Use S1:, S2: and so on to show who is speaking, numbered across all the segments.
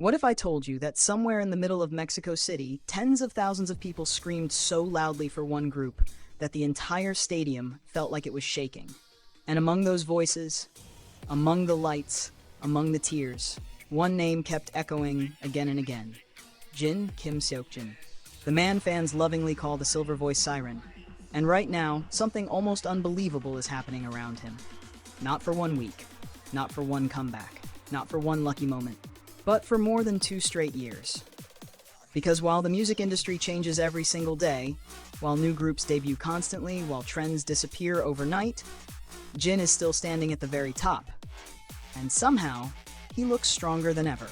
S1: What if I told you that somewhere in the middle of Mexico City, tens of thousands of people screamed so loudly for one group that the entire stadium felt like it was shaking? And among those voices, among the lights, among the tears, one name kept echoing again and again. Jin Kim Seok-jin, the man fans lovingly call the Silver Voice SIREN. And right now, something almost unbelievable is happening around him. Not for 1 week, not for one comeback, not for one lucky moment, but for more than 2 straight years. Because while the music industry changes every single day, while new groups debut constantly, while trends disappear overnight, Jin is still standing at the very top. And somehow, he looks stronger than ever.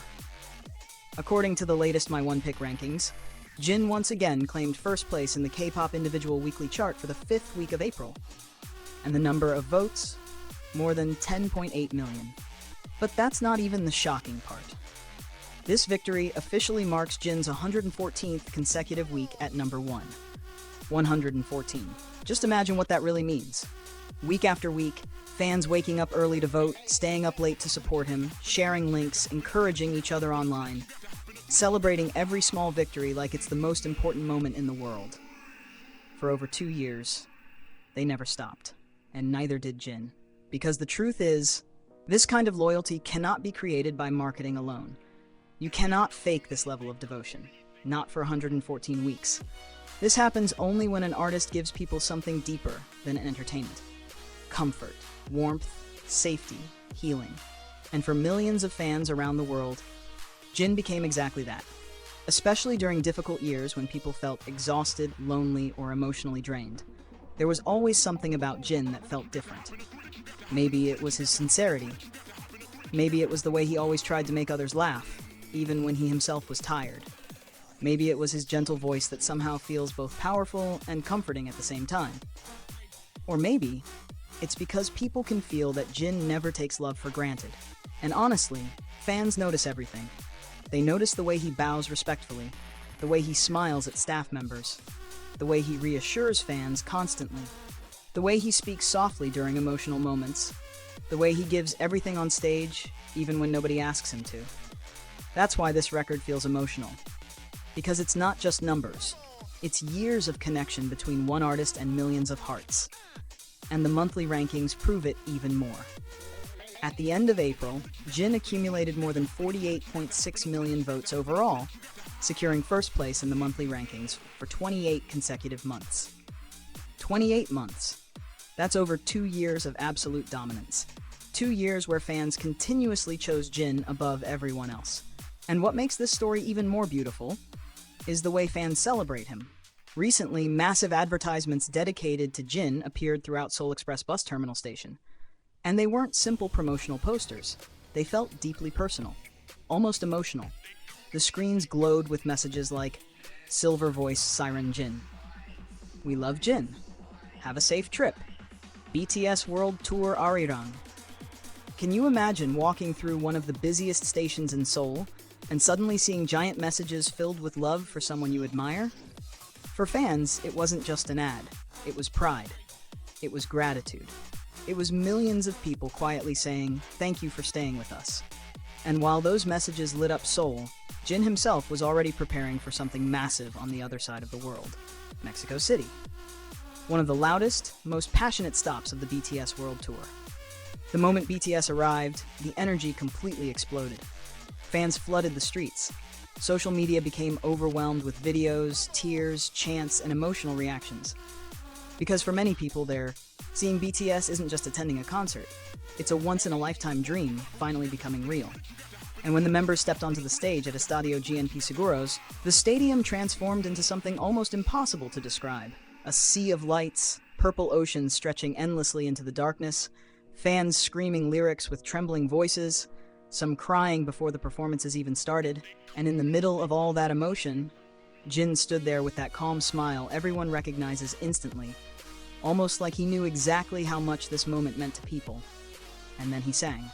S1: According to the latest My One Pick rankings, Jin once again claimed first place in the K-pop individual weekly chart for the 5th week of April. And the number of votes? More than 10.8 million. But that's not even the shocking part. This victory officially marks Jin's 114th consecutive week at number 1. 114. Just imagine what that really means. Week after week, fans waking up early to vote, staying up late to support him, sharing links, encouraging each other online, celebrating every small victory like it's the most important moment in the world. For over 2 years, they never stopped, and neither did Jin. Because the truth is, this kind of loyalty cannot be created by marketing alone. You cannot fake this level of devotion, not for 114 weeks. This happens only when an artist gives people something deeper than entertainment. Comfort, warmth, safety, healing. And for millions of fans around the world, Jin became exactly that. Especially during difficult years when people felt exhausted, lonely, or emotionally drained. There was always something about Jin that felt different. Maybe it was his sincerity. Maybe it was the way he always tried to make others laugh, even when he himself was tired. Maybe it was his gentle voice that somehow feels both powerful and comforting at the same time. Or maybe it's because people can feel that Jin never takes love for granted. And honestly, fans notice everything. They notice the way he bows respectfully, the way he smiles at staff members, the way he reassures fans constantly, the way he speaks softly during emotional moments, the way he gives everything on stage, even when nobody asks him to. That's why this record feels emotional. Because it's not just numbers. It's years of connection between one artist and millions of hearts. And the monthly rankings prove it even more. At the end of April, Jin accumulated more than 48.6 million votes overall, securing first place in the monthly rankings for 28 consecutive months. 28 months. That's over 2 years of absolute dominance. 2 years where fans continuously chose Jin above everyone else. And what makes this story even more beautiful is the way fans celebrate him. Recently, massive advertisements dedicated to Jin appeared throughout Seoul Express bus terminal station. And they weren't simple promotional posters. They felt deeply personal, almost emotional. The screens glowed with messages like, Silver Voice SIREN Jin. We love Jin. Have a safe trip. BTS World Tour Arirang. Can you imagine walking through one of the busiest stations in Seoul and suddenly seeing giant messages filled with love for someone you admire? For fans, it wasn't just an ad. It was pride. It was gratitude. It was millions of people quietly saying, thank you for staying with us. And while those messages lit up Seoul, Jin himself was already preparing for something massive on the other side of the world, Mexico City. One of the loudest, most passionate stops of the BTS World Tour. The moment BTS arrived, the energy completely exploded. Fans flooded the streets. Social media became overwhelmed with videos, tears, chants, and emotional reactions. Because for many people there, seeing BTS isn't just attending a concert. It's a once-in-a-lifetime dream finally becoming real. And when the members stepped onto the stage at Estadio GNP Seguros, the stadium transformed into something almost impossible to describe. A sea of lights, purple oceans stretching endlessly into the darkness, fans screaming lyrics with trembling voices, some crying before the performances even started, and in the middle of all that emotion, Jin stood there with that calm smile everyone recognizes instantly, almost like he knew exactly how much this moment meant to people. And then he sang.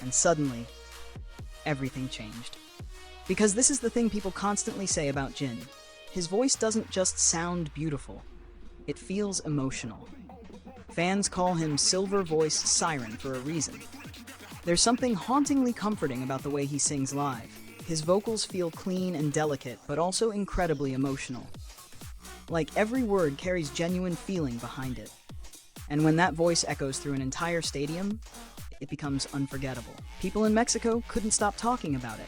S1: And suddenly, everything changed. Because this is the thing people constantly say about Jin. His voice doesn't just sound beautiful, it feels emotional. Fans call him Silver Voice SIREN for a reason. There's something hauntingly comforting about the way he sings live. His vocals feel clean and delicate, but also incredibly emotional. Like every word carries genuine feeling behind it. And when that voice echoes through an entire stadium, it becomes unforgettable. People in Mexico couldn't stop talking about it.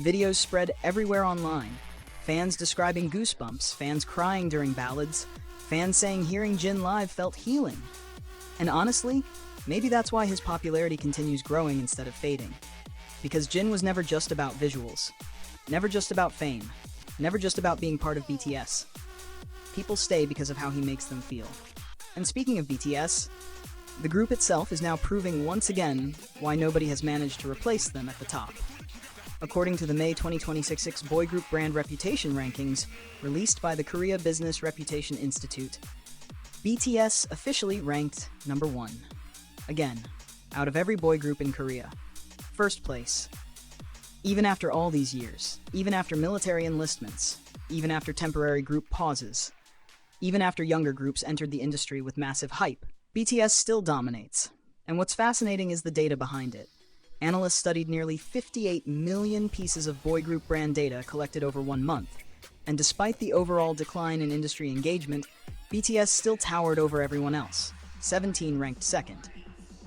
S1: Videos spread everywhere online. Fans describing goosebumps, fans crying during ballads, fans saying hearing Jin live felt healing. And honestly, maybe that's why his popularity continues growing instead of fading. Because Jin was never just about visuals, never just about fame, never just about being part of BTS. People stay because of how he makes them feel. And speaking of BTS, the group itself is now proving once again why nobody has managed to replace them at the top. According to the May 2026 boy group brand reputation rankings released by the Korea Business Reputation Institute, BTS officially ranked number 1. Again, out of every boy group in Korea. First place. Even after all these years, even after military enlistments, even after temporary group pauses, even after younger groups entered the industry with massive hype, BTS still dominates. And what's fascinating is the data behind it. Analysts studied nearly 58 million pieces of boy group brand data collected over 1 month. And despite the overall decline in industry engagement, BTS still towered over everyone else. 17 ranked second.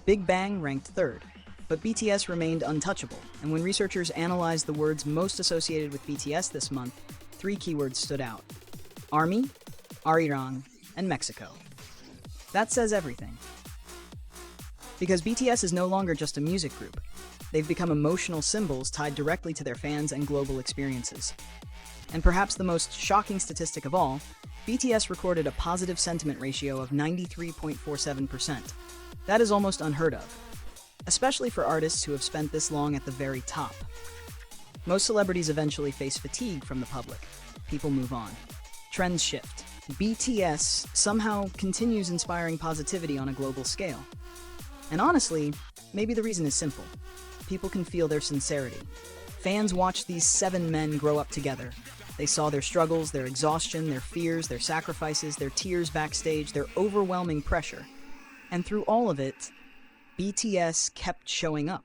S1: Big Bang ranked third. But BTS remained untouchable, and when researchers analyzed the words most associated with BTS this month, 3 keywords stood out: ARMY, Arirang, and Mexico. That says everything. Because BTS is no longer just a music group. They've become emotional symbols tied directly to their fans and global experiences. And perhaps the most shocking statistic of all, BTS recorded a positive sentiment ratio of 93.47%. That is almost unheard of, especially for artists who have spent this long at the very top. Most celebrities eventually face fatigue from the public. People move on. Trends shift. BTS somehow continues inspiring positivity on a global scale. And honestly, maybe the reason is simple. People can feel their sincerity. Fans watched these 7 men grow up together. They saw their struggles, their exhaustion, their fears, their sacrifices, their tears backstage, their overwhelming pressure. And through all of it, BTS kept showing up.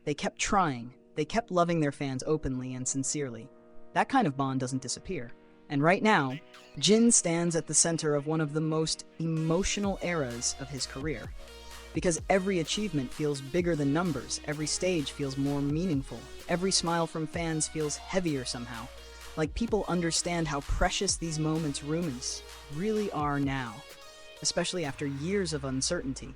S1: They kept trying. They kept loving their fans openly and sincerely. That kind of bond doesn't disappear. And right now, Jin stands at the center of one of the most emotional eras of his career. Because every achievement feels bigger than numbers, every stage feels more meaningful, every smile from fans feels heavier somehow. Like people understand how precious these moments really are now, especially after years of uncertainty.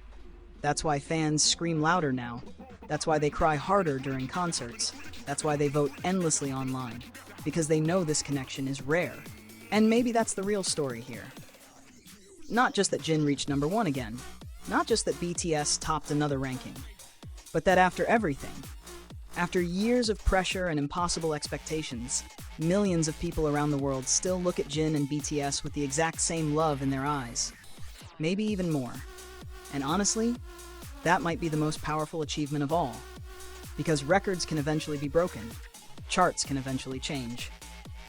S1: That's why fans scream louder now. That's why they cry harder during concerts. That's why they vote endlessly online. Because they know this connection is rare. And maybe that's the real story here. Not just that Jin reached number 1 again. Not just that BTS topped another ranking. But that after everything, after years of pressure and impossible expectations, millions of people around the world still look at Jin and BTS with the exact same love in their eyes. Maybe even more. And honestly, that might be the most powerful achievement of all. Because records can eventually be broken. Charts can eventually change.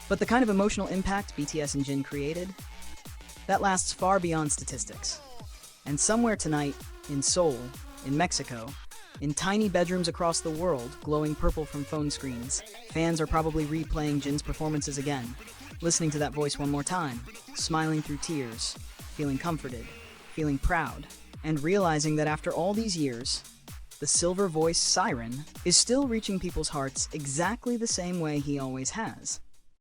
S1: But the kind of emotional impact BTS and Jin created, that lasts far beyond statistics. And somewhere tonight, in Seoul, in Mexico, in tiny bedrooms across the world glowing purple from phone screens, fans are probably replaying Jin's performances again, listening to that voice one more time, smiling through tears, feeling comforted, feeling proud, and realizing that after all these years, the Silver Voice SIREN is still reaching people's hearts exactly the same way he always has.